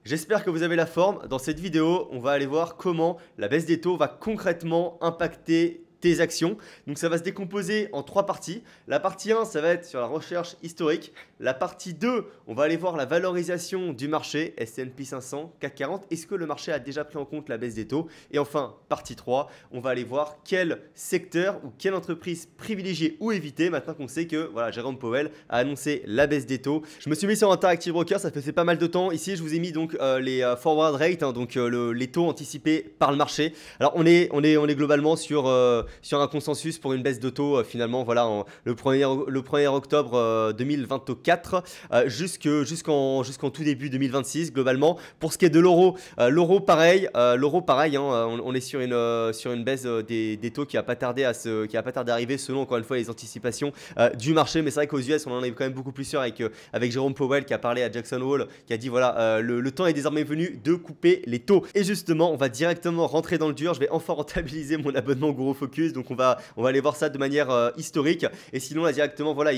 J'espère que vous avez la forme. Dans cette vidéo, on va aller voir comment la baisse des taux va concrètement impacter tes actions. Donc ça va se décomposer en trois parties. La partie 1, ça va être sur la recherche historique. La partie 2, on va aller voir la valorisation du marché S&P 500, CAC 40. Est-ce que le marché a déjà pris en compte la baisse des taux? Et enfin, partie 3, on va aller voir quel secteur ou quelle entreprise privilégier ou éviter maintenant qu'on sait que voilà, Jérôme Powell a annoncé la baisse des taux. Je me suis mis sur Interactive Broker, ça fait pas mal de temps. Ici, je vous ai mis donc les forward rates, donc les taux anticipés par le marché. Alors on est globalement sur un consensus pour une baisse de taux finalement voilà le 1er octobre 2024 jusqu'en tout début 2026 globalement. Pour ce qui est de l'euro, l'euro pareil, on est sur une baisse des taux qui a pas tardé à arriver selon encore une fois les anticipations du marché. Mais c'est vrai qu'aux US on en est quand même beaucoup plus sûr avec Jérôme Powell qui a parlé à Jackson Hole, qui a dit voilà le temps est désormais venu de couper les taux. Et justement on va directement rentrer dans le dur. Je vais enfin rentabiliser mon abonnement Guru Focus. Donc on va aller voir ça de manière historique. Et sinon là directement voilà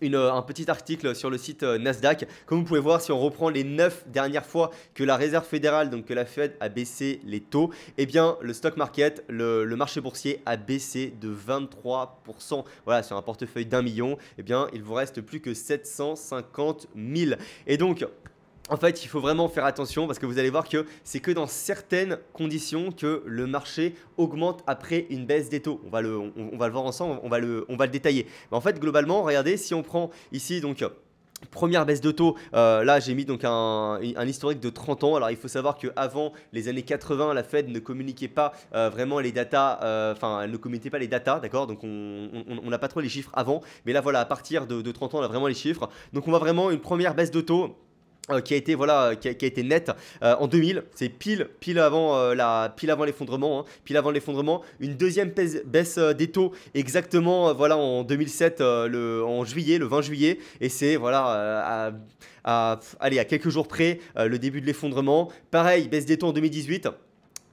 un petit article sur le site Nasdaq. Comme vous pouvez voir, si on reprend les 9 dernières fois que la Réserve fédérale, donc que la Fed a baissé les taux, eh bien le stock market, le marché boursier a baissé de 23%. Voilà, sur un portefeuille d'1 million, eh bien il vous reste plus que 750 000. Et donc en fait, il faut vraiment faire attention parce que vous allez voir que c'est que dans certaines conditions que le marché augmente après une baisse des taux. On va le voir ensemble, on va le détailler. Mais en fait, globalement, regardez, si on prend ici donc première baisse de taux, là j'ai mis donc un historique de 30 ans. Alors il faut savoir qu'avant les années 80, la Fed ne communiquait pas vraiment les datas, elle ne communiquait pas les datas, d'accord. Donc on n'a pas trop les chiffres avant. Mais là voilà, à partir de 30 ans, on a vraiment les chiffres. Donc on voit vraiment une première baisse de taux. Qui a été nette en 2000, c'est pile avant l'effondrement, pile avant l'effondrement. Une deuxième baisse des taux exactement voilà en 2007 en juillet, le 20 juillet, et c'est voilà à quelques jours près le début de l'effondrement. Pareil, baisse des taux en 2018.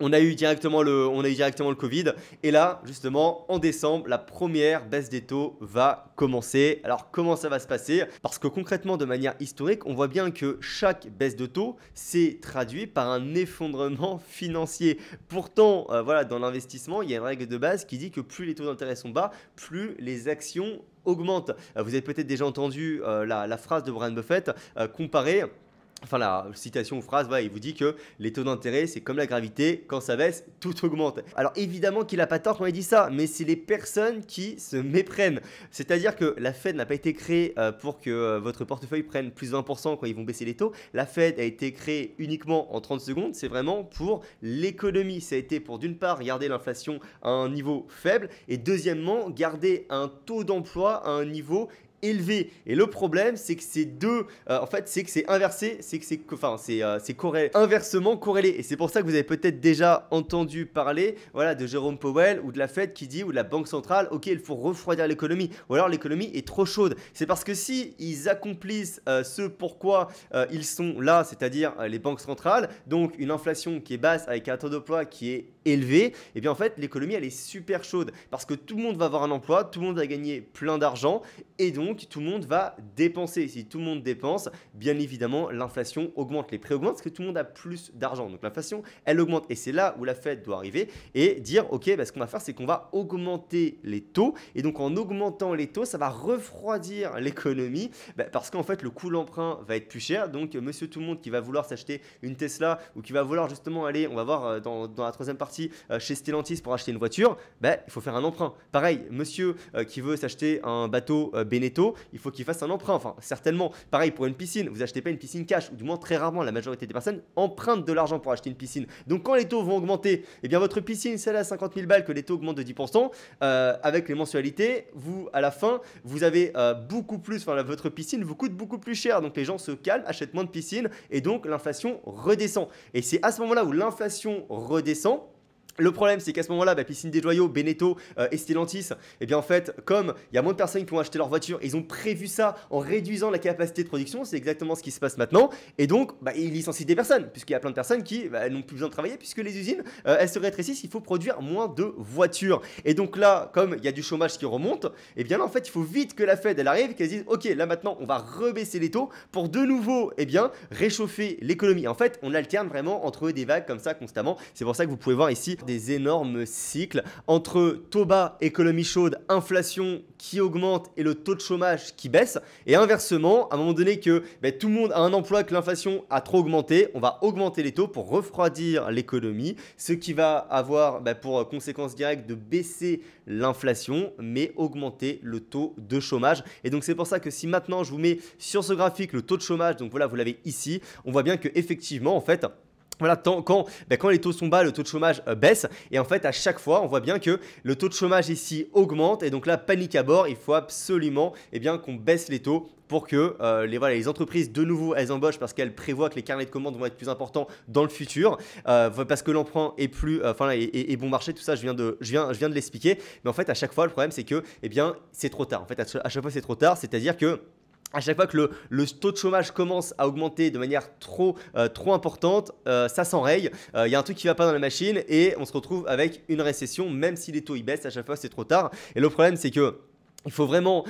On a eu directement le Covid. Et là, justement, en décembre, la première baisse des taux va commencer. Alors, comment ça va se passer? Parce que concrètement, de manière historique, on voit bien que chaque baisse de taux s'est traduit par un effondrement financier. Pourtant, voilà, dans l'investissement, il y a une règle de base qui dit que plus les taux d'intérêt sont bas, plus les actions augmentent. Vous avez peut-être déjà entendu la phrase de Warren Buffett comparée. Enfin, la citation ou phrase, voilà, il vous dit que les taux d'intérêt, c'est comme la gravité, quand ça baisse, tout augmente. Alors évidemment qu'il n'a pas tort quand il dit ça, mais c'est les personnes qui se méprennent. C'est-à-dire que la Fed n'a pas été créée pour que votre portefeuille prenne plus de 20% quand ils vont baisser les taux. La Fed a été créée uniquement en 30 secondes, c'est vraiment pour l'économie. Ça a été pour d'une part garder l'inflation à un niveau faible et deuxièmement garder un taux d'emploi à un niveau élevé. Et le problème, c'est que ces deux, en fait, c'est que c'est inversé, c'est inversement corrélé. Et c'est pour ça que vous avez peut-être déjà entendu parler, voilà, de Jérôme Powell ou de la Fed qui dit, ou de la Banque centrale, ok, il faut refroidir l'économie, ou alors l'économie est trop chaude. C'est parce que si ils accomplissent ce pourquoi ils sont là, c'est-à-dire les banques centrales, donc une inflation qui est basse avec un taux d'emploi qui est élevé, et bien en fait l'économie elle est super chaude parce que tout le monde va avoir un emploi, tout le monde va gagner plein d'argent et donc tout le monde va dépenser. Si tout le monde dépense, bien évidemment l'inflation augmente, les prix augmentent parce que tout le monde a plus d'argent. Donc l'inflation elle augmente et c'est là où la Fed doit arriver et dire ok, ce qu'on va faire c'est qu'on va augmenter les taux et donc en augmentant les taux ça va refroidir l'économie parce qu'en fait le coût de l'emprunt va être plus cher. Donc monsieur tout le monde qui va vouloir s'acheter une Tesla ou qui va vouloir justement aller, on va voir dans la troisième partie chez Stellantis pour acheter une voiture, il faut faire un emprunt. Pareil, monsieur qui veut s'acheter un bateau Beneteau, il faut qu'il fasse un emprunt. Enfin, certainement. Pareil pour une piscine, vous achetez pas une piscine cash, ou du moins très rarement, la majorité des personnes empruntent de l'argent pour acheter une piscine. Donc quand les taux vont augmenter, eh bien votre piscine, celle à 50 000 balles, que les taux augmentent de 10%, avec les mensualités, vous, à la fin, vous avez beaucoup plus, votre piscine vous coûte beaucoup plus cher. Donc les gens se calment, achètent moins de piscines, et donc l'inflation redescend. Et c'est à ce moment-là où l'inflation redescend, Le problème, c'est qu'à ce moment-là, Piscine des Joyaux, Beneteau et Stellantis, et bien en fait, comme il y a moins de personnes qui vont acheter leur voiture, ils ont prévu ça en réduisant la capacité de production, c'est exactement ce qui se passe maintenant, et donc ils licencient des personnes, puisqu'il y a plein de personnes qui n'ont plus besoin de travailler, puisque les usines, elles se rétrécissent, il faut produire moins de voitures. Et donc là, comme il y a du chômage qui remonte, et bien là, en fait, il faut vite que la Fed, elle arrive, qu'elle dise, ok, là maintenant, on va rebaisser les taux pour de nouveau, réchauffer l'économie. En fait, on alterne vraiment entre des vagues comme ça constamment, c'est pour ça que vous pouvez voir ici des énormes cycles entre taux bas, économie chaude, inflation qui augmente et le taux de chômage qui baisse. Et inversement, à un moment donné que tout le monde a un emploi, que l'inflation a trop augmenté, on va augmenter les taux pour refroidir l'économie, ce qui va avoir pour conséquence directe de baisser l'inflation, mais augmenter le taux de chômage. Et donc c'est pour ça que si maintenant je vous mets sur ce graphique le taux de chômage, donc voilà, vous l'avez ici, on voit bien que effectivement en fait, voilà, quand les taux sont bas, le taux de chômage baisse. Et en fait, à chaque fois, on voit bien que le taux de chômage ici augmente. Et donc là, panique à bord, il faut absolument qu'on baisse les taux pour que les entreprises, de nouveau, elles embauchent parce qu'elles prévoient que les carnets de commandes vont être plus importants dans le futur. Parce que l'emprunt est plus, est bon marché. Tout ça, je viens de l'expliquer. Mais en fait, à chaque fois, le problème, c'est que c'est trop tard. En fait, à chaque fois, c'est trop tard. C'est-à-dire que à chaque fois que le taux de chômage commence à augmenter de manière trop importante, ça s'enraye. Il y a un truc qui ne va pas dans la machine et on se retrouve avec une récession, même si les taux y baissent. À chaque fois, c'est trop tard. Et le problème, c'est que il faut vraiment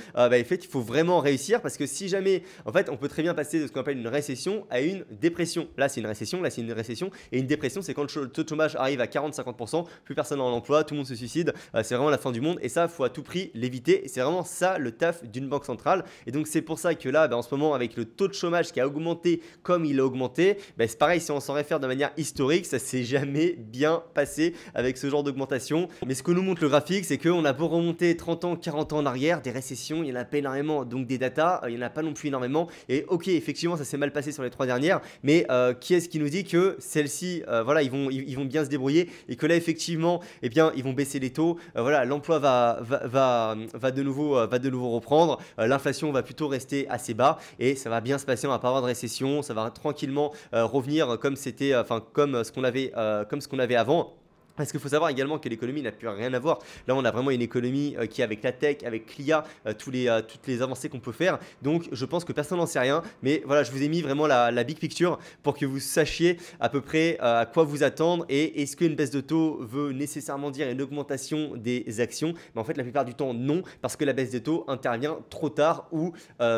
réussir parce que si jamais, en fait, on peut très bien passer de ce qu'on appelle une récession à une dépression. Là, c'est une récession, là, c'est une récession. Et une dépression, c'est quand le taux de chômage arrive à 40-50%, plus personne n'a l'emploi, tout le monde se suicide. C'est vraiment la fin du monde. Et ça, il faut à tout prix l'éviter. Et c'est vraiment ça le taf d'une banque centrale. Et donc, c'est pour ça que là, en ce moment, avec le taux de chômage qui a augmenté comme il a augmenté, c'est pareil, si on s'en réfère de manière historique, ça s'est jamais bien passé avec ce genre d'augmentation. Mais ce que nous montre le graphique, c'est qu'on a beau remonter 30 ans, 40 ans en arrière, des récessions, il n'y en a pas énormément, donc des datas, il n'y en a pas non plus énormément. Et ok, effectivement, ça s'est mal passé sur les 3 dernières, mais qui est-ce qui nous dit que celles-ci, ils vont bien se débrouiller et que là, effectivement, ils vont baisser les taux. L'emploi va de nouveau reprendre, l'inflation va plutôt rester assez bas et ça va bien se passer, on va pas avoir de récession, ça va tranquillement revenir comme c'était, comme ce qu'on avait avant. Parce qu'il faut savoir également que l'économie n'a plus rien à voir. Là, on a vraiment une économie qui est avec la tech, avec l'IA, toutes les avancées qu'on peut faire. Donc, je pense que personne n'en sait rien. Mais voilà, je vous ai mis vraiment la big picture pour que vous sachiez à peu près à quoi vous attendre. Et est-ce qu'une baisse de taux veut nécessairement dire une augmentation des actions? Mais en fait, la plupart du temps, non. Parce que la baisse des taux intervient trop tard ou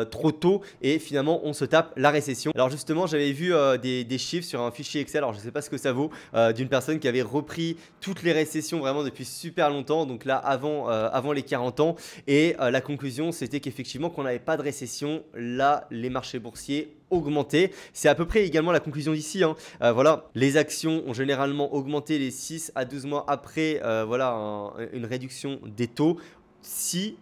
trop tôt. Et finalement, on se tape la récession. Alors justement, j'avais vu des chiffres sur un fichier Excel. Alors, je ne sais pas ce que ça vaut. D'une personne qui avait repris toutes les récessions vraiment depuis super longtemps, donc là avant les 40 ans, et la conclusion c'était qu'effectivement qu'on n'avait pas de récession, là les marchés boursiers augmentaient. C'est à peu près également la conclusion d'ici, hein. Voilà, les actions ont généralement augmenté les 6 à 12 mois après une réduction des taux. Si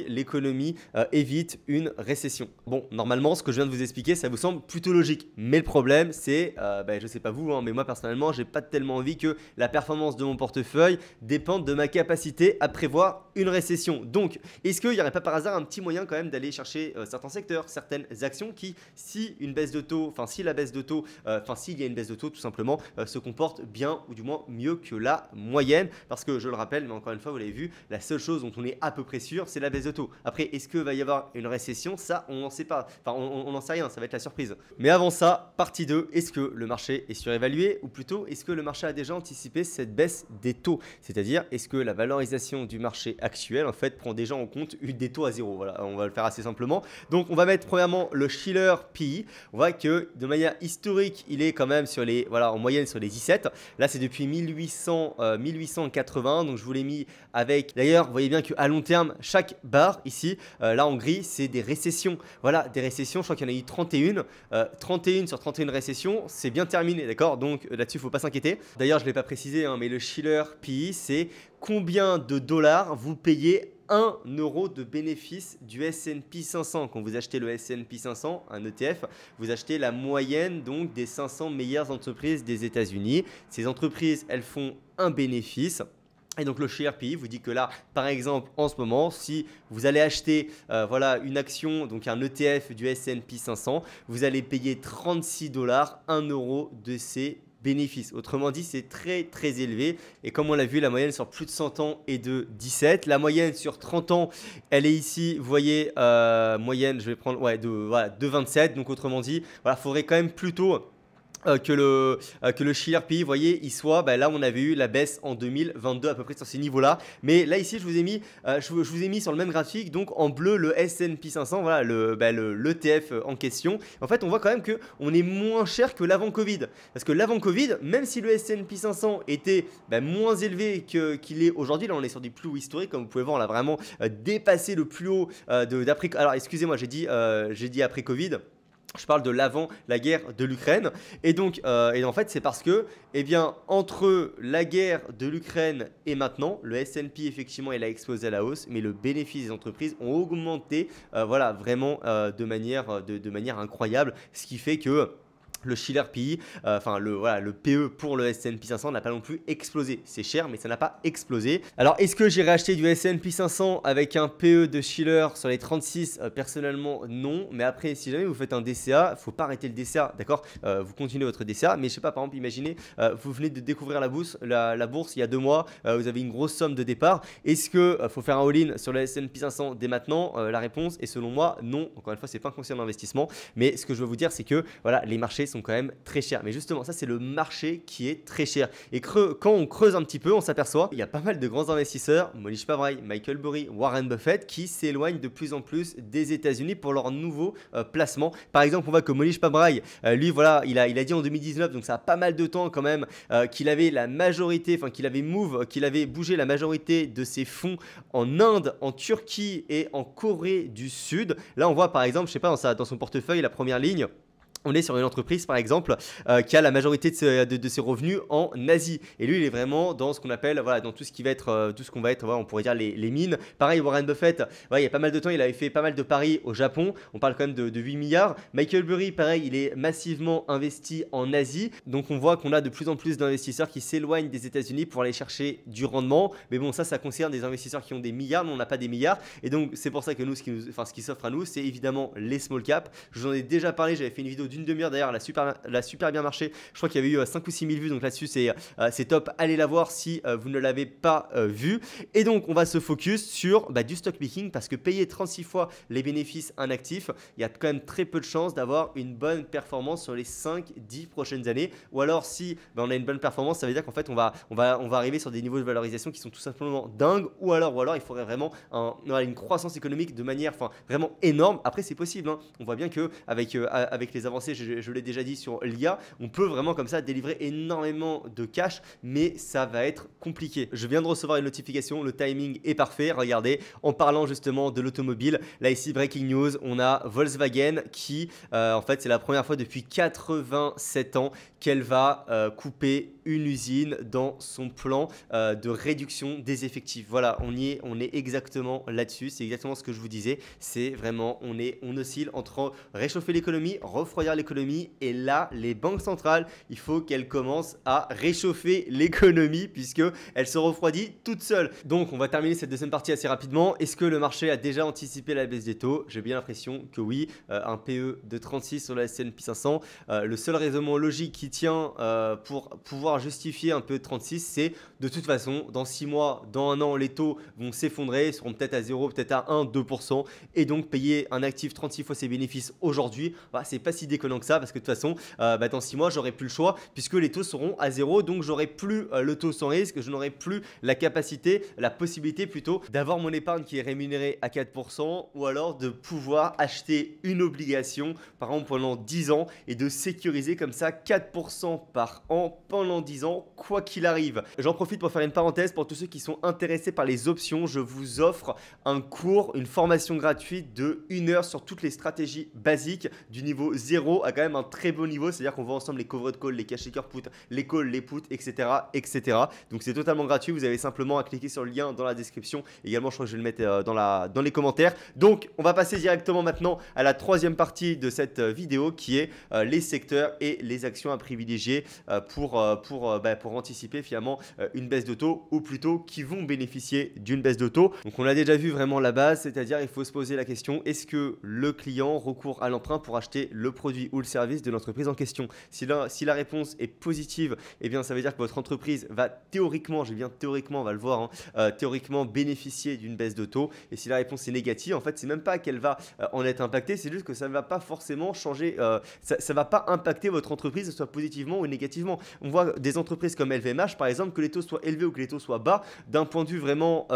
l'économie évite une récession. Bon, normalement, ce que je viens de vous expliquer, ça vous semble plutôt logique. Mais le problème, c'est, je sais pas vous, hein, mais moi personnellement, j'ai pas tellement envie que la performance de mon portefeuille dépende de ma capacité à prévoir une récession. Donc, est-ce qu'il n'y aurait pas par hasard un petit moyen quand même d'aller chercher certains secteurs, certaines actions qui, s'il y a une baisse de taux tout simplement, se comportent bien ou du moins mieux que la moyenne. Parce que je le rappelle, mais encore une fois, vous l'avez vu, la seule chose dont on est à peu près sûr, c'est la baisse de taux. Après, est-ce qu'il va y avoir une récession? Ça, on n'en sait pas. Enfin, on n'en sait rien, ça va être la surprise. Mais avant ça, partie 2, est-ce que le marché est surévalué ou plutôt est-ce que le marché a déjà anticipé cette baisse des taux? C'est-à-dire, est-ce que la valorisation du marché actuel, en fait, prend déjà en compte des taux à zéro? Voilà, on va le faire assez simplement. Donc, on va mettre premièrement le Shiller PE. On voit que de manière historique, il est quand même en moyenne sur les 17. Là, c'est depuis 1880. Donc, je vous l'ai mis avec. D'ailleurs, vous voyez bien qu'à long terme, chaque barre ici, là en gris, c'est des récessions. Voilà, des récessions, je crois qu'il y en a eu 31. 31 sur 31 récessions, c'est bien terminé, d'accord? Donc là-dessus, il ne faut pas s'inquiéter. D'ailleurs, je ne l'ai pas précisé, hein, mais le Shiller PE, c'est combien de dollars vous payez 1 euro de bénéfice du S&P 500. Quand vous achetez le S&P 500, un ETF, vous achetez la moyenne donc des 500 meilleures entreprises des États-Unis. Ces entreprises, elles font un bénéfice. Et donc le Shiller PE vous dit que là, par exemple, en ce moment, si vous allez acheter une action, donc un ETF du S&P 500, vous allez payer 36 $, 1 euro de ces bénéfices. Autrement dit, c'est très très élevé. Et comme on l'a vu, la moyenne sur plus de 100 ans est de 17. La moyenne sur 30 ans, elle est ici, vous voyez, moyenne, je vais prendre ouais, voilà, de 27. Donc autrement dit, voilà, il faudrait quand même plutôt que le Shiller P, vous voyez, il soit, là on avait eu la baisse en 2022 à peu près sur ces niveaux-là. Mais là ici, je vous ai mis sur le même graphique, donc en bleu le S&P 500, voilà, l'ETF en question. En fait, on voit quand même qu'on est moins cher que l'avant Covid. Parce que l'avant Covid, même si le S&P 500 était moins élevé qu'il est aujourd'hui, là on est sur des plus hauts historiques, comme vous pouvez voir, on a vraiment dépassé le plus haut d'après. Alors excusez-moi, j'ai dit après Covid. Je parle de l'avant la guerre de l'Ukraine. Et donc, et en fait, c'est parce que, eh bien, entre la guerre de l'Ukraine et maintenant, le S&P, effectivement, il a explosé à la hausse, mais le bénéfice des entreprises ont augmenté, voilà, vraiment de manière incroyable, ce qui fait que le Shiller PE, voilà, le PE pour le S&P 500 n'a pas non plus explosé. C'est cher, mais ça n'a pas explosé. Alors, est-ce que j'irai acheter du S&P 500 avec un PE de Shiller sur les 36? Personnellement, non. Mais après, si jamais vous faites un DCA, il ne faut pas arrêter le DCA, d'accord? Vous continuez votre DCA, mais je sais pas, par exemple, imaginez, vous venez de découvrir la bourse il y a 2 mois, vous avez une grosse somme de départ. Est-ce qu'il faut faire un all-in sur le S&P 500 dès maintenant? La réponse est selon moi, non. Encore une fois, c'est pas un conseil d'investissement. Mais ce que je veux vous dire, c'est que voilà, les marchés sont quand même très chers. Mais justement, ça, c'est le marché qui est très cher. Et quand on creuse un petit peu, on s'aperçoit qu'il y a pas mal de grands investisseurs, Monish Pabrai, Michael Burry, Warren Buffett, qui s'éloignent de plus en plus des États-Unis pour leurs nouveaux placements. Par exemple, on voit que Monish Pabrai, lui, voilà, il a dit en 2019, donc ça a pas mal de temps quand même, qu'il avait la majorité, enfin qu'il avait bougé la majorité de ses fonds en Inde, en Turquie et en Corée du Sud. Là, on voit par exemple, je sais pas, dans son portefeuille, la première ligne, on est sur une entreprise par exemple qui a la majorité de ses revenus en Asie. Et lui, il est vraiment dans ce qu'on appelle, voilà, dans tout ce qui va être, voilà, on pourrait dire les mines. Pareil, Warren Buffett, ouais, il y a pas mal de temps, il avait fait pas mal de paris au Japon. On parle quand même de 8 milliards. Michael Burry, pareil, il est massivement investi en Asie. Donc on voit qu'on a de plus en plus d'investisseurs qui s'éloignent des États-Unis pour aller chercher du rendement. Mais bon, ça concerne des investisseurs qui ont des milliards. Nous, on n'a pas des milliards. Et donc c'est pour ça que nous, ce qui s'offre à nous, c'est évidemment les small caps. Je vous en ai déjà parlé, j'avais fait une vidéo d'une demi-heure d'ailleurs, elle a super bien marché. Je crois qu'il y avait eu 5 ou 6 000 vues, donc là-dessus c'est top. Allez la voir si vous ne l'avez pas vue. Et donc on va se focus sur du stock picking parce que payer 36 fois les bénéfices un actif, il y a quand même très peu de chances d'avoir une bonne performance sur les 5-10 prochaines années. Ou alors si on a une bonne performance, ça veut dire qu'en fait on va arriver sur des niveaux de valorisation qui sont tout simplement dingues. Ou alors il faudrait vraiment une croissance économique de manière vraiment énorme. Après c'est possible, hein. On voit bien que avec les avancées, je l'ai déjà dit sur l'IA, on peut vraiment comme ça délivrer énormément de cash, mais ça va être compliqué. Je viens de recevoir une notification, le timing est parfait. Regardez, en parlant justement de l'automobile, là ici breaking news, on a Volkswagen qui en fait c'est la première fois depuis 87 ans qu'elle va couper une usine dans son plan de réduction des effectifs. Voilà, on est exactement là-dessus, c'est exactement ce que je vous disais, c'est vraiment, on oscille entre réchauffer l'économie, refroidir l'économie, et là, les banques centrales, il faut qu'elles commencent à réchauffer l'économie puisque elle se refroidit toute seule. Donc, on va terminer cette deuxième partie assez rapidement. Est-ce que le marché a déjà anticipé la baisse des taux? J'ai bien l'impression que oui. Un PE de 36 sur la S&P 500. Le seul raisonnement logique qui tient pour pouvoir justifier un PE de 36, c'est de toute façon, dans 6 mois, dans 1 an, les taux vont s'effondrer, seront peut-être à 0, peut-être à 1, 2%. Et donc, payer un actif 36 fois ses bénéfices aujourd'hui, c'est pas si déconnant que ça parce que de toute façon, dans 6 mois, j'aurai plus le choix puisque les taux seront à 0. Donc, j'aurai plus le taux sans risque, je n'aurai plus la possibilité plutôt d'avoir mon épargne qui est rémunérée à 4% ou alors de pouvoir acheter une obligation par exemple pendant 10 ans et de sécuriser comme ça 4% par an pendant 10 ans, quoi qu'il arrive. J'en profite pour faire une parenthèse pour tous ceux qui sont intéressés par les options. Je vous offre un cours, une formation gratuite de 1 heure sur toutes les stratégies basiques du niveau 0 à quand même un très beau niveau. C'est-à-dire qu'on voit ensemble les covered calls, les cash shaker put, les calls, les puts, etc. etc. Donc c'est totalement gratuit. Vous avez simplement à cliquer sur le lien dans la description. Également, je crois que je vais le mettre dans les commentaires. Donc on va passer directement maintenant à la troisième partie de cette vidéo qui est les secteurs et les actions à privilégier pour anticiper finalement une baisse de taux ou plutôt qui vont bénéficier d'une baisse de taux. Donc on a déjà vu vraiment la base, c'est-à-dire il faut se poser la question, est-ce que le client recourt à l'emprunt pour acheter le produit produit ou le service de l'entreprise en question. Si la réponse est positive, eh bien ça veut dire que votre entreprise va théoriquement, j'ai bien théoriquement, on va le voir, hein, théoriquement bénéficier d'une baisse de taux. Et si la réponse est négative, en fait, c'est même pas qu'elle va en être impactée, c'est juste que ça ne va pas forcément changer, ça ne va pas impacter votre entreprise, soit positivement ou négativement. On voit des entreprises comme LVMH, par exemple, que les taux soient élevés ou que les taux soient bas, d'un point de vue vraiment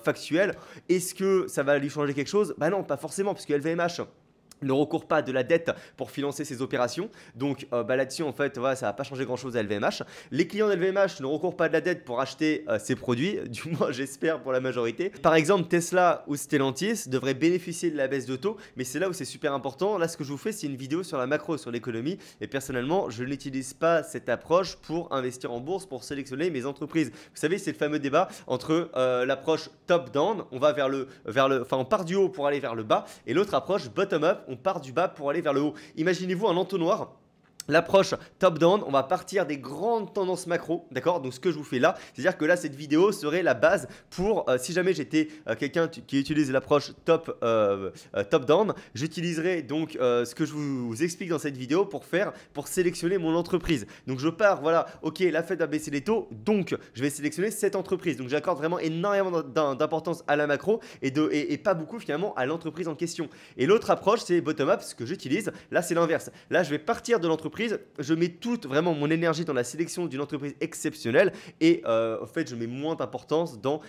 factuel. Est-ce que ça va lui changer quelque chose? Bah non, pas forcément, puisque LVMH ne recourt pas de la dette pour financer ses opérations. Donc là-dessus, en fait, voilà, ça va pas changer grand-chose à LVMH. Les clients d'LVMH ne recourent pas de la dette pour acheter ses produits, du moins j'espère pour la majorité. Par exemple, Tesla ou Stellantis devraient bénéficier de la baisse de taux, mais c'est là où c'est super important. Là, ce que je vous fais, c'est une vidéo sur la macro, sur l'économie. Et personnellement, je n'utilise pas cette approche pour investir en bourse, pour sélectionner mes entreprises. Vous savez, c'est le fameux débat entre l'approche top-down, on va on part du haut pour aller vers le bas, et l'autre approche bottom-up, on part du bas pour aller vers le haut. Imaginez-vous un entonnoir. L'approche top-down, on va partir des grandes tendances macro, d'accord? Donc ce que je vous fais là, c'est-à-dire que là, cette vidéo serait la base pour, si jamais j'étais quelqu'un qui utilise l'approche top-down, j'utiliserai donc ce que je vous explique dans cette vidéo pour sélectionner mon entreprise. Donc je pars, voilà, ok, la Fed a baissé les taux, donc je vais sélectionner cette entreprise. Donc j'accorde vraiment énormément d'importance à la macro et pas beaucoup finalement à l'entreprise en question. Et l'autre approche, c'est bottom-up, ce que j'utilise. Là, c'est l'inverse. Là, je vais partir de l'entreprise. Je mets toute vraiment mon énergie dans la sélection d'une entreprise exceptionnelle et en fait je mets moins d'importance dans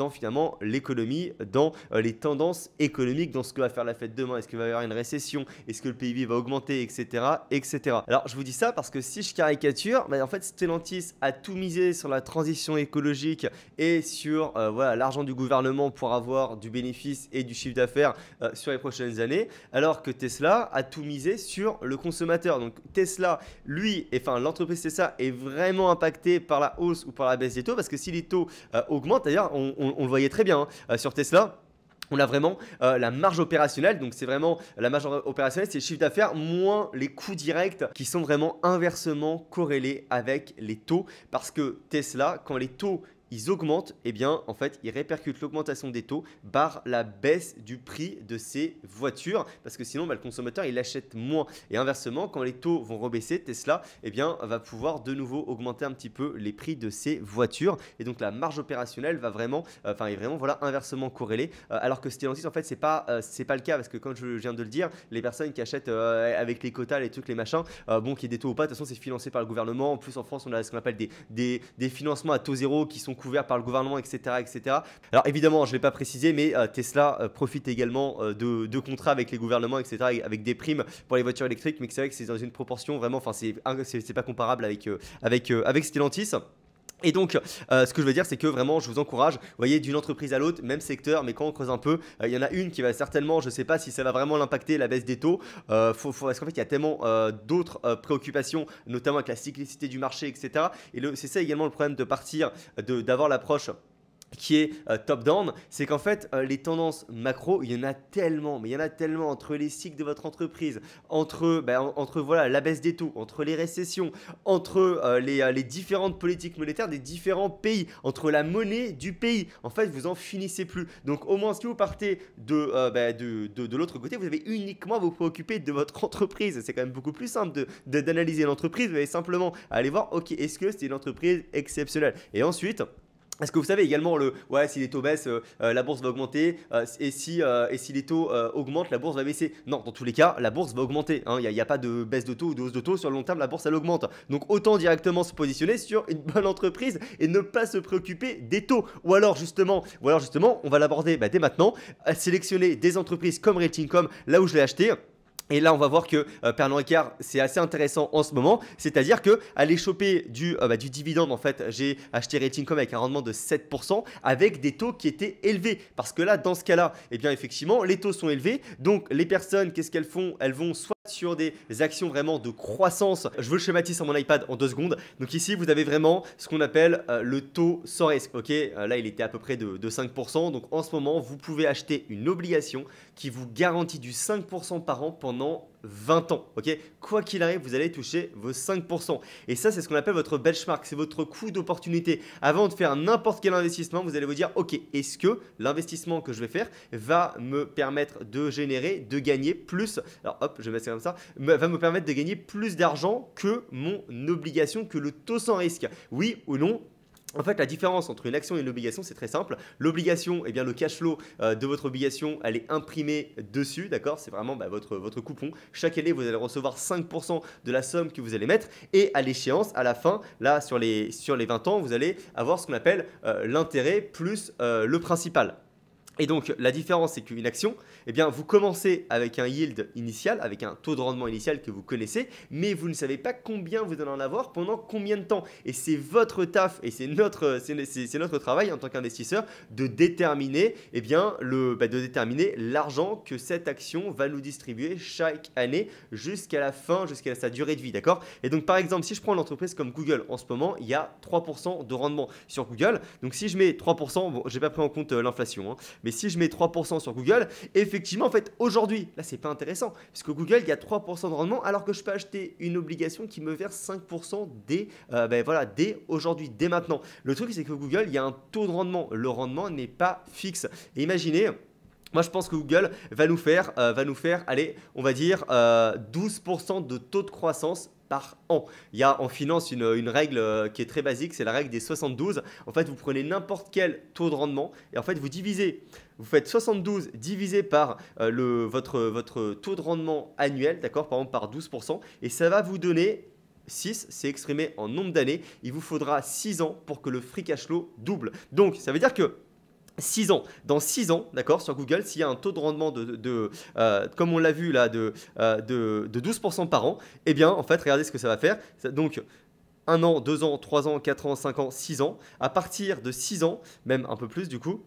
finalement l'économie, dans les tendances économiques, dans ce que va faire la Fed demain, est-ce qu'il va y avoir une récession, est-ce que le PIB va augmenter, etc., etc. Alors je vous dis ça parce que si je caricature, en fait Stellantis a tout misé sur la transition écologique et sur voilà, l'argent du gouvernement pour avoir du bénéfice et du chiffre d'affaires sur les prochaines années, alors que Tesla a tout misé sur le consommateur. Donc Tesla, lui, enfin l'entreprise Tesla est vraiment impactée par la hausse ou par la baisse des taux parce que si les taux augmentent, d'ailleurs on le voyait très bien sur Tesla. On a vraiment la marge opérationnelle, donc c'est vraiment la marge opérationnelle, c'est le chiffre d'affaires moins les coûts directs qui sont vraiment inversement corrélés avec les taux parce que Tesla, quand les taux ils augmentent, eh bien, en fait, ils répercutent l'augmentation des taux par la baisse du prix de ces voitures parce que sinon, le consommateur, il achète moins. Et inversement, quand les taux vont rebaisser, Tesla, eh bien, va pouvoir de nouveau augmenter un petit peu les prix de ses voitures. Et donc, la marge opérationnelle va vraiment, est vraiment voilà, inversement corrélée. Alors que Stellantis, en fait, c'est pas le cas parce que comme je viens de le dire, les personnes qui achètent avec les quotas, les trucs, les machins, bon, qu'il y ait des taux ou pas, de toute façon, c'est financé par le gouvernement. En plus, en France, on a ce qu'on appelle des financements à taux zéro qui sont couverts par le gouvernement, etc., etc. Alors évidemment, je ne l'ai pas précisé, mais Tesla profite également de contrats avec les gouvernements, etc., avec des primes pour les voitures électriques, mais c'est vrai que c'est dans une proportion vraiment, enfin c'est pas comparable avec Stellantis. Et donc, ce que je veux dire, c'est que vraiment, je vous encourage, vous voyez, d'une entreprise à l'autre, même secteur, mais quand on creuse un peu, il y en a une qui va certainement, je ne sais pas si ça va vraiment l'impacter, la baisse des taux, parce qu'en fait, il y a tellement d'autres préoccupations, notamment avec la cyclicité du marché, etc. Et c'est ça également le problème de partir, d'avoir l'approche qui est top-down, c'est qu'en fait, les tendances macro, il y en a tellement, mais il y en a tellement entre les cycles de votre entreprise, entre voilà, la baisse des taux, entre les récessions, entre les différentes politiques monétaires des différents pays, entre la monnaie du pays. En fait, vous en finissez plus. Donc, au moins, si vous partez de l'autre côté, vous avez uniquement à vous préoccuper de votre entreprise. C'est quand même beaucoup plus simple d'analyser l'entreprise. Vous allez simplement aller voir, ok, est-ce que c'est une entreprise exceptionnelle? Et ensuite, est-ce que vous savez également si les taux baissent, la bourse va augmenter et si les taux augmentent, la bourse va baisser? Non, dans tous les cas, la bourse va augmenter. Il n'y a pas de baisse de taux ou de hausse de taux. Sur le long terme, la bourse, elle augmente. Donc, autant directement se positionner sur une bonne entreprise et ne pas se préoccuper des taux. Ou alors, justement, on va l'aborder dès maintenant, sélectionner des entreprises comme Realty.com, là où je l'ai acheté. Et là, on va voir que Pernod Ricard, c'est assez intéressant en ce moment. C'est-à-dire qu'aller choper du dividende, en fait, j'ai acheté Realty.com avec un rendement de 7% avec des taux qui étaient élevés. Parce que là, dans ce cas-là, eh bien, effectivement, les taux sont élevés. Donc, les personnes, qu'est-ce qu'elles font? Elles vont soit sur des actions vraiment de croissance. Je vous le schématise sur mon iPad en 2 secondes. Donc ici, vous avez vraiment ce qu'on appelle le taux sans risque. Ok, là, il était à peu près de 5%. Donc en ce moment, vous pouvez acheter une obligation qui vous garantit du 5% par an pendant pendant 20 ans. Ok, quoi qu'il arrive, vous allez toucher vos 5%. Et ça, c'est ce qu'on appelle votre benchmark, c'est votre coût d'opportunité. Avant de faire n'importe quel investissement, vous allez vous dire, ok, est-ce que l'investissement que je vais faire va me permettre de générer, de gagner plus, alors hop, je vais mettre ça comme ça, va me permettre de gagner plus d'argent que mon obligation, que le taux sans risque. Oui ou non? En fait, la différence entre une action et une obligation, c'est très simple. L'obligation, eh bien, le cash flow de votre obligation, elle est imprimée dessus, d'accord? C'est vraiment votre coupon. Chaque année, vous allez recevoir 5% de la somme que vous allez mettre. Et à l'échéance, à la fin, là, sur les 20 ans, vous allez avoir ce qu'on appelle l'intérêt plus le principal. Et donc, la différence, c'est qu'une action, eh bien, vous commencez avec un yield initial, avec un taux de rendement initial que vous connaissez, mais vous ne savez pas combien vous allez en avoir pendant combien de temps. Et c'est votre taf et c'est notre travail en tant qu'investisseur de déterminer, eh bien, de déterminer l'argent que cette action va nous distribuer chaque année jusqu'à la fin, jusqu'à sa durée de vie, d'accord? Et donc, par exemple, si je prends l'entreprise comme Google, en ce moment, il y a 3% de rendement sur Google. Donc, si je mets 3%, bon, je n'ai pas pris en compte l'inflation, hein, mais si je mets 3% sur Google, effectivement, en fait, aujourd'hui, là, c'est pas intéressant. Parce que Google, il y a 3% de rendement, alors que je peux acheter une obligation qui me verse 5% dès aujourd'hui, dès maintenant. Le truc, c'est que Google, il y a un taux de rendement. Le rendement n'est pas fixe. Et imaginez. Moi, je pense que Google va nous faire, allez, on va dire 12% de taux de croissance par an. Il y a en finance une règle qui est très basique, c'est la règle des 72. En fait, vous prenez n'importe quel taux de rendement et en fait, vous faites 72 divisé par votre taux de rendement annuel, d'accord, par exemple par 12%, et ça va vous donner 6, c'est exprimé en nombre d'années. Il vous faudra 6 ans pour que le free cash flow double. Donc, ça veut dire que 6 ans. Dans 6 ans, d'accord, sur Google, s'il y a un taux de rendement comme on l'a vu là, de 12% par an, eh bien, en fait, regardez ce que ça va faire. Donc, 1 an, 2 ans, 3 ans, 4 ans, 5 ans, 6 ans. À partir de 6 ans, même un peu plus du coup,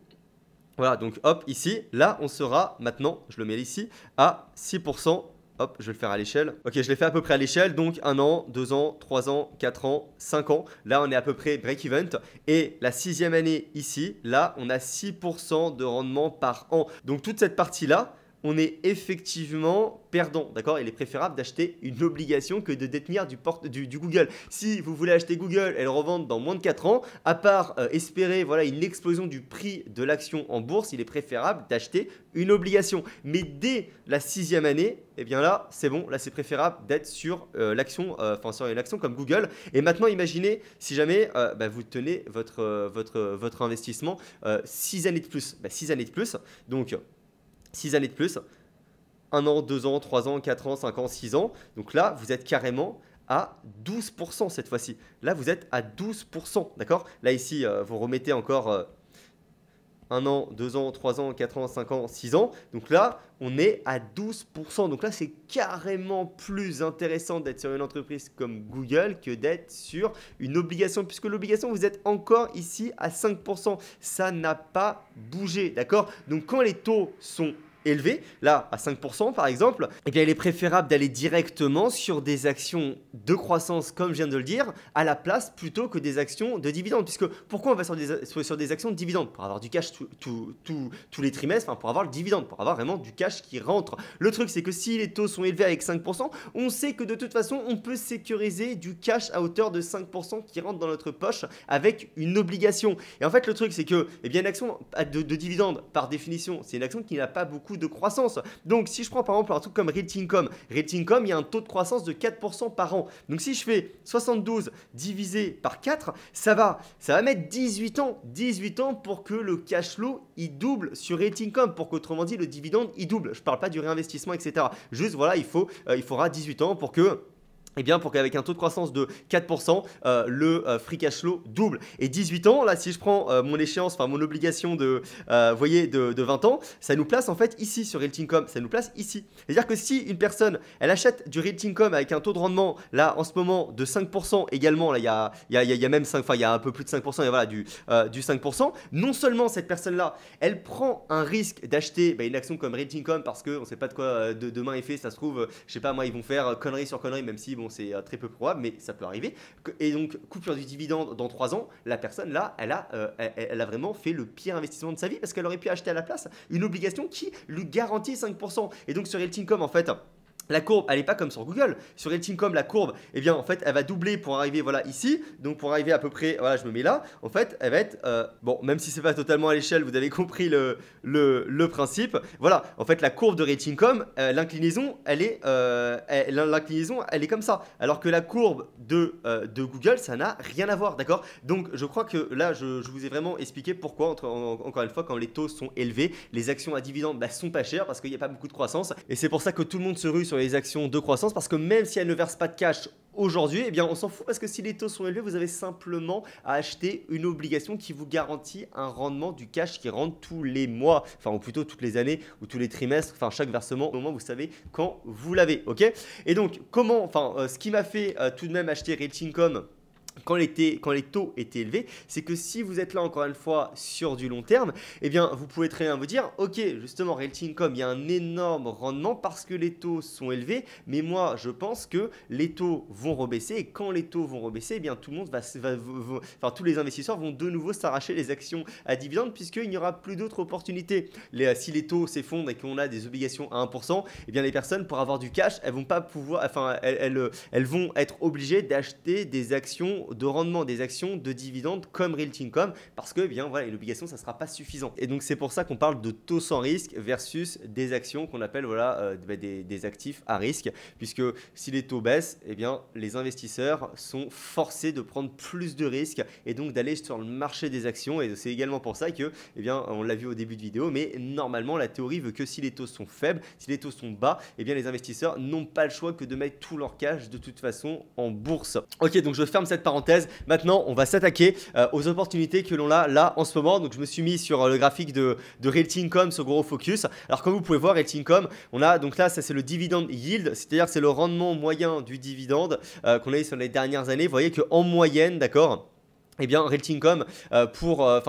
voilà, donc hop, ici, là, on sera maintenant, je le mets ici, à 6%. Hop, je vais le faire à l'échelle. Ok, je l'ai fait à peu près à l'échelle. Donc 1 an, 2 ans, 3 ans, 4 ans, 5 ans. Là, on est à peu près break-even. Et la 6e année ici, là, on a 6% de rendement par an. Donc toute cette partie-là, on est effectivement perdant, d'accord? Il est préférable d'acheter une obligation que de détenir du Google. Si vous voulez acheter Google et le revendre dans moins de 4 ans, à part espérer voilà, une explosion du prix de l'action en bourse, il est préférable d'acheter une obligation. Mais dès la 6e année, eh bien là, c'est bon, là c'est préférable d'être sur l'action, sur une action comme Google. Et maintenant, imaginez si jamais vous tenez votre investissement 6 années de plus. 6 années de plus, donc 6 années de plus, 1 an, 2 ans, 3 ans, 4 ans, 5 ans, 6 ans. Donc là, vous êtes carrément à 12% cette fois-ci. Là, vous êtes à 12%, d'accord? Là, ici, vous remettez encore 1 an, 2 ans, 3 ans, 4 ans, 5 ans, 6 ans. Donc là, on est à 12%. Donc là, c'est carrément plus intéressant d'être sur une entreprise comme Google que d'être sur une obligation. Puisque l'obligation, vous êtes encore ici à 5%. Ça n'a pas bougé, d'accord? Donc quand les taux sont élevé, là à 5% par exemple, eh bien il est préférable d'aller directement sur des actions de croissance comme je viens de le dire à la place plutôt que des actions de dividendes. Puisque pourquoi on va sur des actions de dividendes? Pour avoir du cash tous les trimestres, pour avoir le dividende, pour avoir vraiment du cash qui rentre. Le truc c'est que si les taux sont élevés avec 5%, on sait que de toute façon on peut sécuriser du cash à hauteur de 5% qui rentre dans notre poche avec une obligation. Et en fait le truc c'est que eh bien, une action de dividende par définition c'est une action qui n'a pas beaucoup de croissance. Donc si je prends par exemple un truc comme Realty Income, il y a un taux de croissance de 4% par an. Donc si je fais 72 divisé par 4, ça va mettre 18 ans pour que le cash flow il double sur Realty Income, pour qu'autrement dit le dividende il double. Je ne parle pas du réinvestissement, etc. Juste voilà, il faudra 18 ans pour que pour qu'avec un taux de croissance de 4%, le free cash flow double. Et 18 ans, là, si je prends mon échéance, mon obligation de 20 ans, ça nous place en fait ici sur Realty Income. Ça nous place ici. C'est-à-dire que si une personne, elle achète du Realty Income avec un taux de rendement, là, en ce moment, de 5% également, là, il y a même 5, il y a un peu plus de 5%, et voilà, du 5%. Non seulement cette personne-là, elle prend un risque d'acheter une action comme Realty Income parce qu'on ne sait pas de quoi demain est fait. Ça se trouve, je sais pas, moi, ils vont faire connerie sur connerie, même si, c'est très peu probable, mais ça peut arriver. Et donc, coupure du dividende dans 3 ans, la personne là, elle a vraiment fait le pire investissement de sa vie parce qu'elle aurait pu acheter à la place une obligation qui lui garantit 5%. Et donc, sur Realty Income, en fait, la courbe, elle n'est pas comme sur Google. Sur Realty.com, la courbe, eh bien, en fait, elle va doubler pour arriver voilà, ici. Donc, pour arriver à peu près, voilà, je me mets là. En fait, elle va être, bon, même si c'est pas totalement à l'échelle, vous avez compris le principe. Voilà, en fait, la courbe de Realty.com, l'inclinaison, l'inclinaison, elle est comme ça. Alors que la courbe de Google, ça n'a rien à voir, d'accord? Donc, je crois que là, je vous ai vraiment expliqué pourquoi, encore une fois, quand les taux sont élevés, les actions à dividendes bah, sont pas chères parce qu'il n'y a pas beaucoup de croissance. Et c'est pour ça que tout le monde se rue sur les actions de croissance parce que même si elles ne versent pas de cash aujourd'hui, eh bien on s'en fout parce que si les taux sont élevés, vous avez simplement à acheter une obligation qui vous garantit un rendement du cash qui rentre tous les mois, enfin ou plutôt toutes les années ou tous les trimestres, enfin chaque versement au moment où vous savez quand vous l'avez, ok? Et donc comment, enfin ce qui m'a fait tout de même acheter Realty.com quand les taux étaient élevés, c'est que si vous êtes là encore une fois sur du long terme, eh bien vous pouvez très bien vous dire, ok, justement Realty.com, il y a un énorme rendement parce que les taux sont élevés, mais moi je pense que les taux vont rebaisser et quand les taux vont rebaisser, eh bien tout le monde enfin tous les investisseurs vont de nouveau s'arracher les actions à dividendes puisqu'il n'y aura plus d'autres opportunités. Si les taux s'effondrent et qu'on a des obligations à 1%, eh bien les personnes pour avoir du cash, elles vont pas pouvoir, enfin elles vont être obligées d'acheter des actions de rendement, des actions de dividendes comme Realty.com parce que eh bien voilà, l'obligation ça sera pas suffisant. Et donc c'est pour ça qu'on parle de taux sans risque versus des actions qu'on appelle voilà des actifs à risque puisque si les taux baissent, eh bien les investisseurs sont forcés de prendre plus de risques et donc d'aller sur le marché des actions et c'est également pour ça que eh bien on l'a vu au début de vidéo mais normalement la théorie veut que si les taux sont faibles, si les taux sont bas, eh bien les investisseurs n'ont pas le choix que de mettre tout leur cash de toute façon en bourse. Ok, donc je ferme cette parenthèse. Maintenant, on va s'attaquer aux opportunités que l'on a là en ce moment. Donc, je me suis mis sur le graphique de Realty.com sur Gros Focus. Alors, comme vous pouvez voir, Realty.com, on a donc là, ça c'est le dividend yield, c'est-à-dire c'est le rendement moyen du dividende qu'on a eu sur les dernières années. Vous voyez qu'en moyenne, d'accord, eh bien, Realty.com,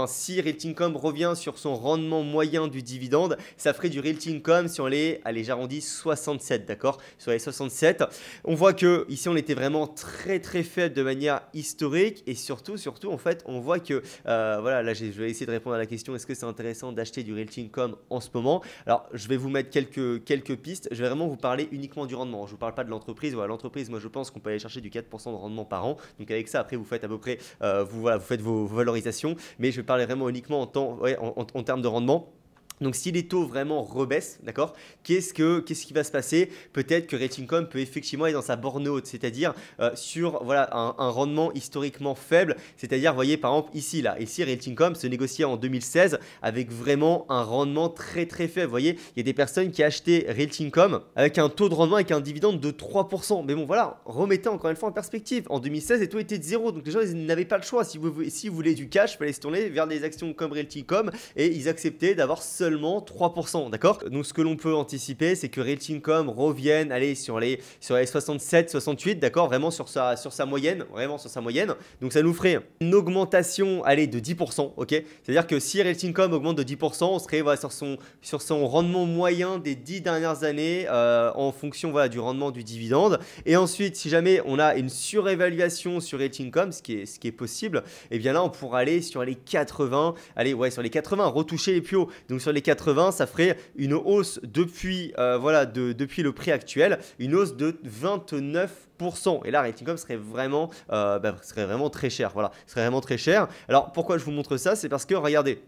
si Realty.com revient sur son rendement moyen du dividende, ça ferait du Realty.com sur les, allez, j'arrondis 67, d'accord? Sur les 67, on voit que ici on était vraiment très très faible de manière historique et surtout, en fait, on voit que, voilà, là je vais essayer de répondre à la question, est-ce que c'est intéressant d'acheter du Realty.com en ce moment? Alors, je vais vous mettre quelques pistes, je vais vraiment vous parler uniquement du rendement, je ne vous parle pas de l'entreprise. Voilà, l'entreprise, moi je pense qu'on peut aller chercher du 4% de rendement par an, donc avec ça, après vous faites à peu près, vous faites vos valorisations, mais je vais parler vraiment uniquement en termes de rendement. Donc si les taux vraiment rebaissent, d'accord, qu'est-ce qui va se passer? Peut-être que Realty.com peut effectivement aller dans sa borne haute, c'est-à-dire sur voilà, un rendement historiquement faible, c'est-à-dire, vous voyez par exemple ici Realty.com se négociait en 2016 avec vraiment un rendement très très faible. Vous voyez, il y a des personnes qui achetaient Realty.com avec un taux de rendement, avec un dividende de 3%. Mais bon voilà, remettez encore une fois en perspective. En 2016, les taux étaient de 0, donc les gens ils n'avaient pas le choix. Si vous voulez du cash, il fallait se tourner vers des actions comme Realty.com et ils acceptaient d'avoir seulement 3%, d'accord? Donc ce que l'on peut anticiper, c'est que Realty.com revienne aller sur les 67, 68, d'accord? Vraiment sur sa moyenne, Donc ça nous ferait une augmentation, allez, de 10%, ok? C'est-à-dire que si Realty.com augmente de 10%, on serait voilà, sur son rendement moyen des 10 dernières années en fonction voilà, du rendement du dividende. Et ensuite, si jamais on a une surévaluation sur Realty.com, ce qui est possible, et bien là, on pourra aller sur les 80, sur les 80, retoucher les plus hauts. Donc sur les 80, ça ferait une hausse depuis, depuis le prix actuel, une hausse de 29%. Et là, Realty.com serait vraiment très cher. Voilà, serait vraiment très cher. Alors pourquoi je vous montre ça? C'est parce que regardez.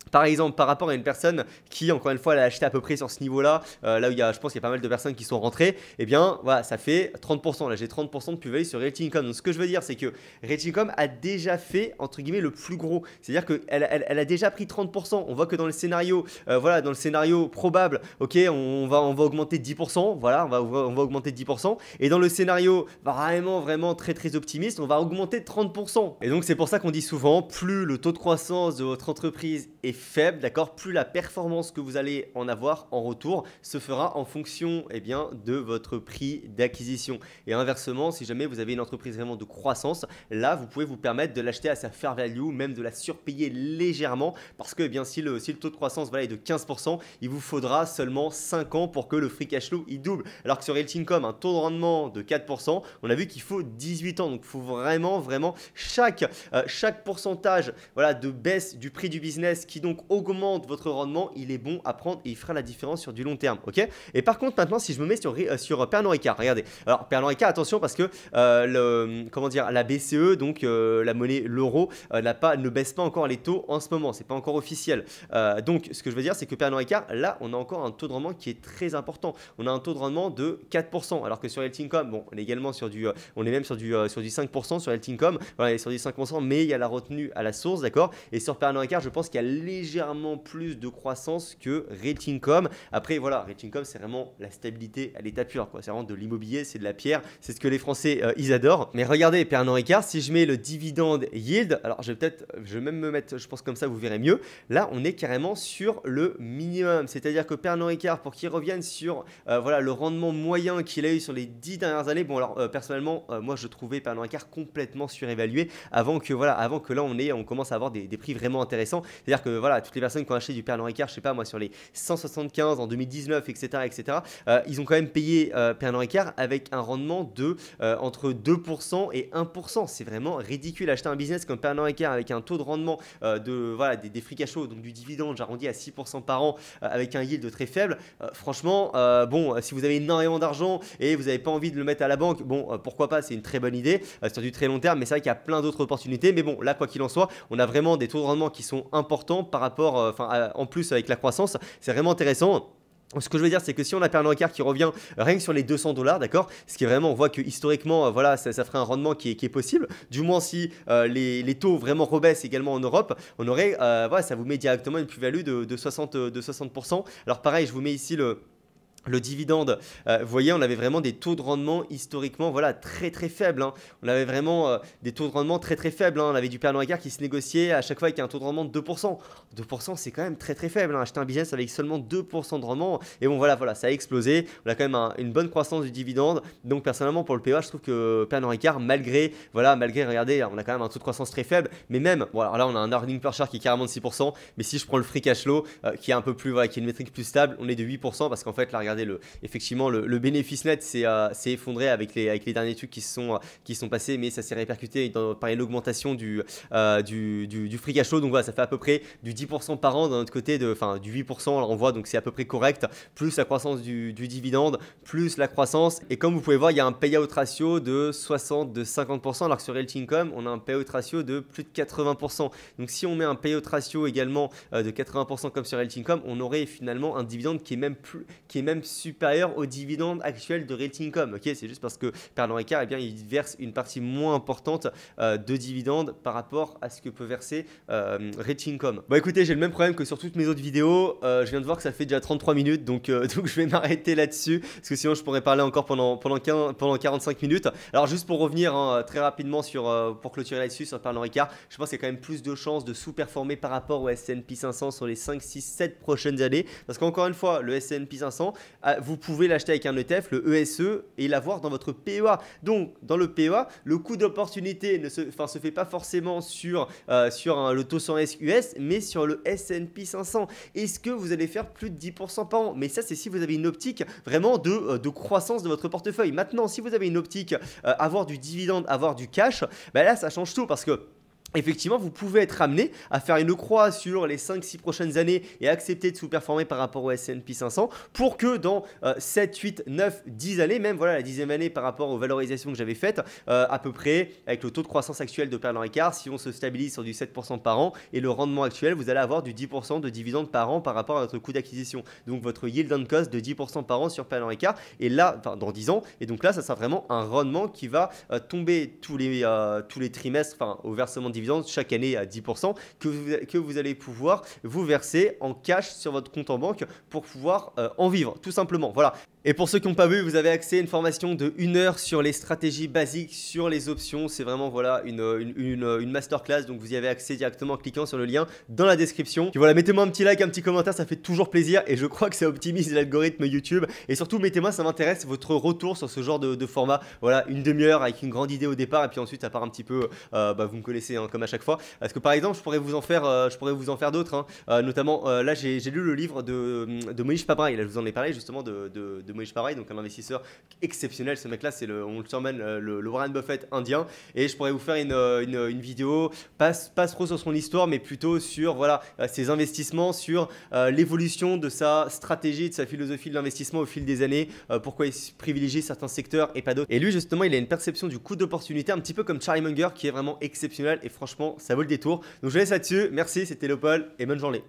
Par exemple, par rapport à une personne qui, encore une fois, elle a acheté à peu près sur ce niveau-là, là où je pense qu'il y a pas mal de personnes qui sont rentrées, eh bien, voilà, ça fait 30%. Là, j'ai 30% de plus-value sur Realty.com. Donc, ce que je veux dire, c'est que Realty.com a déjà fait, entre guillemets, le plus gros. C'est-à-dire qu'elle a déjà pris 30%. On voit que dans le scénario, dans le scénario probable, ok, on va augmenter de 10%. Voilà, on va augmenter de 10%. Et dans le scénario vraiment très, très optimiste, on va augmenter de 30%. Et donc, c'est pour ça qu'on dit souvent, plus le taux de croissance de votre entreprise est faible, d'accord, plus la performance que vous allez en avoir en retour se fera en fonction de votre prix d'acquisition. Et inversement, si jamais vous avez une entreprise vraiment de croissance, là vous pouvez vous permettre de l'acheter à sa fair value, même de la surpayer légèrement parce que si le taux de croissance est de 15%, il vous faudra seulement 5 ans pour que le free cash flow il double. Alors que sur Realty.com, un taux de rendement de 4%, on a vu qu'il faut 18 ans. Donc il faut vraiment chaque pourcentage de baisse du prix du business qui donc donc augmente votre rendement, il est bon à prendre et il fera la différence sur du long terme. Ok. Et par contre, maintenant, si je me mets sur Pernod Ricard, regardez. Alors, Pernod Ricard, attention parce que comment dire, la BCE, donc la monnaie, l'euro, ne baisse pas encore les taux en ce moment. C'est pas encore officiel. Donc, ce que je veux dire, c'est que Pernod Ricard, là, on a encore un taux de rendement qui est très important. On a un taux de rendement de 4%, alors que sur Eltincom, bon, on est également sur on est même sur du 5% sur Eltincom. Voilà, on est sur du 5%, mais il y a la retenue à la source, d'accord. Et sur Pernod Ricard, je pense qu'il y a légèrement plus de croissance que Reltincom. Après, voilà, Reltincom, c'est vraiment la stabilité à l'état pur, quoi. C'est vraiment de l'immobilier, c'est de la pierre, c'est ce que les Français ils adorent. Mais regardez, Pernod Ricard, si je mets le dividende yield, alors je vais même me mettre, je pense comme ça, vous verrez mieux. Là, on est carrément sur le minimum, c'est-à-dire que Pernod Ricard, pour qu'il revienne sur voilà, le rendement moyen qu'il a eu sur les 10 dernières années, bon alors personnellement, moi je trouvais Pernod Ricard complètement surévalué avant que là on commence à avoir des prix vraiment intéressants. C'est-à-dire que voilà, toutes les personnes qui ont acheté du Pernod Ricard, je sais pas moi, sur les 175 en 2019, etc., ils ont quand même payé Pernod Ricard avec un rendement de entre 2% et 1%. C'est vraiment ridicule. Acheter un business comme Pernod Ricard avec un taux de rendement voilà, des free cash flow, donc du dividende, j'arrondis à 6% par an, avec un yield très faible. Franchement, bon, si vous avez énormément d'argent et vous n'avez pas envie de le mettre à la banque, bon, pourquoi pas, c'est une très bonne idée sur du très long terme, mais c'est vrai qu'il y a plein d'autres opportunités. Mais bon, là, quoi qu'il en soit, on a vraiment des taux de rendement qui sont importants par rapport, en plus avec la croissance, c'est vraiment intéressant. Ce que je veux dire, c'est que si on a Pernod Ricard qui revient rien que sur les 200 $, d'accord, ce qui est vraiment, on voit que historiquement, voilà, ça ferait un rendement qui est possible. Du moins, si les taux vraiment rebaissent également en Europe, on aurait, voilà, ça vous met directement une plus-value de 60%. Alors pareil, je vous mets ici le dividende, vous voyez, on avait vraiment des taux de rendement historiquement, voilà, très très faibles, hein. On avait vraiment des taux de rendement très très faibles, hein. On avait du Pernod Ricard qui se négociait à chaque fois avec un taux de rendement de 2%. 2%, c'est quand même très très faible, hein. Acheter un business avec seulement 2% de rendement. Et bon, voilà, ça a explosé. On a quand même une bonne croissance du dividende. Donc personnellement, pour le PEA, je trouve que Pernod Ricard, malgré, regardez, on a quand même un taux de croissance très faible. Mais même, bon, alors là, on a un earning per share qui est carrément de 6%. Mais si je prends le free cash flow, qui est un peu plus, voilà, qui est une métrique plus stable, on est de 8% parce qu'en fait, là, regardez, effectivement, le bénéfice net s'est effondré avec les derniers trucs qui sont passés, mais ça s'est répercuté par l'augmentation du free cash flow. Donc voilà, ça fait à peu près du 10% par an d'un autre côté, du 8%, alors on voit, donc c'est à peu près correct, plus la croissance du dividende, plus la croissance. Et comme vous pouvez voir, il y a un payout ratio de 50%, alors que sur Reltincom, on a un payout ratio de plus de 80%. Donc si on met un payout ratio également de 80% comme sur Reltincom, on aurait finalement un dividende qui est même supérieur au dividende actuel de Reltincom. Ok, c'est juste parce que Pernod Ricard, eh bien, il verse une partie moins importante de dividendes par rapport à ce que peut verser Reltincom. Bon, écoutez, j'ai le même problème que sur toutes mes autres vidéos. Je viens de voir que ça fait déjà 33 minutes, donc je vais m'arrêter là-dessus parce que sinon je pourrais parler encore pendant 45 minutes. Alors juste pour revenir très rapidement pour clôturer là-dessus sur Pernod Ricard, je pense qu'il y a quand même plus de chances de sous-performer par rapport au S&P 500 sur les 5, 6, 7 prochaines années, parce qu'encore une fois, le S&P 500, vous pouvez l'acheter avec un ETF, le ESE, et l'avoir dans votre PEA. Donc dans le PEA, le coût d'opportunité ne se fait pas forcément sur le taux 100 US, mais sur le S&P 500. Est-ce que vous allez faire plus de 10% par an? Mais ça, c'est si vous avez une optique vraiment de croissance de votre portefeuille. Maintenant, si vous avez une optique avoir du dividende, avoir du cash, bah là, ça change tout, parce que effectivement, vous pouvez être amené à faire une croix sur les 5-6 prochaines années et accepter de sous-performer par rapport au S&P 500 pour que dans 7, 8, 9, 10 années, même voilà la 10e année par rapport aux valorisations que j'avais faites, à peu près avec le taux de croissance actuel de Pernod Ricard, si on se stabilise sur du 7% par an et le rendement actuel, vous allez avoir du 10% de dividendes par an par rapport à votre coût d'acquisition. Donc votre yield on cost de 10% par an sur Pernod Ricard, et là, dans 10 ans, et donc là, ça sera vraiment un rendement qui va tomber tous les trimestres, au versement de dividendes chaque année à 10%, que vous allez pouvoir vous verser en cash sur votre compte en banque pour pouvoir en vivre, tout simplement. Voilà. Et pour ceux qui n'ont pas vu, vous avez accès à une formation de 1 heure sur les stratégies basiques, sur les options. C'est vraiment voilà, une masterclass, donc vous y avez accès directement en cliquant sur le lien dans la description. Puis voilà, mettez-moi un petit like, un petit commentaire, ça fait toujours plaisir et je crois que ça optimise l'algorithme YouTube. Et surtout, mettez-moi, ça m'intéresse, votre retour sur ce genre de format. Voilà, une demi-heure avec une grande idée au départ et puis ensuite, ça part un petit peu, vous me connaissez hein, comme à chaque fois. Parce que par exemple, je pourrais vous en faire d'autres, hein. Notamment, là, j'ai lu le livre de Monish Pabrai. Là, je vous en ai parlé justement de de Mohnish Pabrai, donc un investisseur exceptionnel. Ce mec-là, on le surnomme le Warren Buffett indien. Et je pourrais vous faire une vidéo, pas trop sur son histoire, mais plutôt sur voilà, ses investissements, sur l'évolution de sa stratégie, de sa philosophie de l'investissement au fil des années, pourquoi il privilégie certains secteurs et pas d'autres. Et lui, justement, il a une perception du coût d'opportunité un petit peu comme Charlie Munger qui est vraiment exceptionnel et franchement, ça vaut le détour. Donc je vous laisse là-dessus. Merci, c'était Léopold et bonne journée.